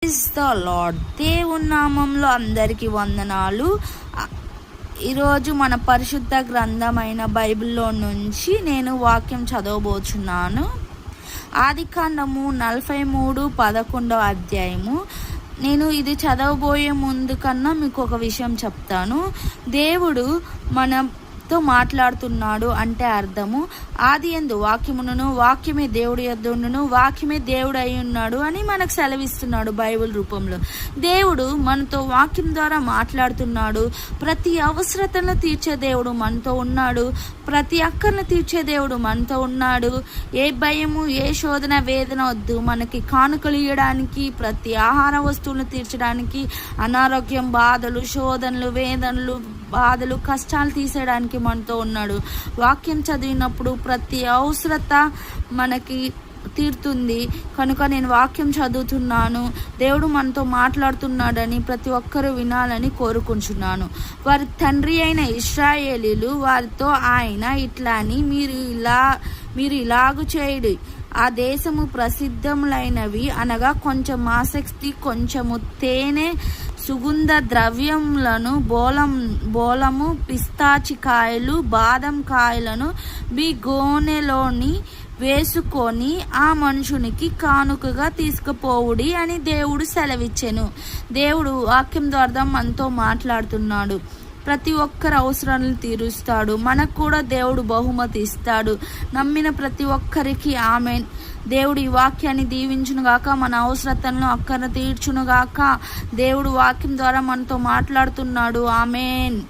Praise the lord. దేవుని నామంలో అందరికీ వందనాలు. ఈరోజు మన పరిశుద్ధ గ్రంథమైన బైబిల్లో నుంచి నేను వాక్యం చదవబోచున్నాను. ఆదికాండము 43:11 అధ్యాయము. నేను ఇది చదవబోయే ముందు కన్నా మీకు ఒక విషయం చెప్తాను. దేవుడు మనతో మాట్లాడుతున్నాడు అంటే అర్థము ఆదియందు వాక్యమును, వాక్యమే దేవుడి యొద్ద, వాక్యమే దేవుడు అయి ఉన్నాడు అని మనకు సెలవిస్తున్నాడు బైబిల్ రూపంలో. దేవుడు మనతో వాక్యం ద్వారా మాట్లాడుతున్నాడు. ప్రతి అవసరతను తీర్చే దేవుడు మనతో ఉన్నాడు. ప్రతి అక్కర్ను తీర్చే దేవుడు మనతో ఉన్నాడు. ఏ భయము, ఏ శోధన, వేదన వద్దు. మనకి కానుకలు ఇవ్వడానికి, ప్రతి ఆహార వస్తువులను తీర్చడానికి, అనారోగ్యం, బాధలు, శోధనలు, వేదనలు, బాధలు, కష్టాలు తీసేయడానికి మనతో ఉన్నాడు. వాక్యం చదివినప్పుడు ప్రతి అవసరత మనకి తీరుతుంది. కనుక నేను వాక్యం చదువుతున్నాను. దేవుడు మనతో మాట్లాడుతున్నాడని ప్రతి ఒక్కరూ వినాలని కోరుకుంటున్నాను. వారి తండ్రి అయిన ఇశ్రాయేలీలు వారితో ఆయన ఇట్లా అని మీరు ఇలాగు చేయుడి. ఆ దేశము ప్రసిద్ధములైనవి అనగా కొంచెం ఆసక్తి, కొంచెము తేనె, సుగంధ ద్రవ్యములను, బోలము, పిస్తాచికాయలు, బాదం కాయలను మీ గోనెలోని వేసుకొని ఆ మనుషునికి కానుకగా తీసుకుపోవుడి అని దేవుడు సెలవిచ్చెను. దేవుడు వాక్యం ద్వారా మనతో మాట్లాడుతున్నాడు. ప్రతి ఒక్కరి అవసరాలను తీరుస్తాడు. మనకు కూడా దేవుడు బహుమతి ఇస్తాడు. నమ్మిన ప్రతి ఒక్కరికి ఆమెన్. దేవుడు ఈ వాక్యాన్ని దీవించునుగాక. మన అవసరతలను అక్కర తీర్చునుగాక. దేవుడు వాక్యం ద్వారా మనతో మాట్లాడుతున్నాడు. ఆమెన్.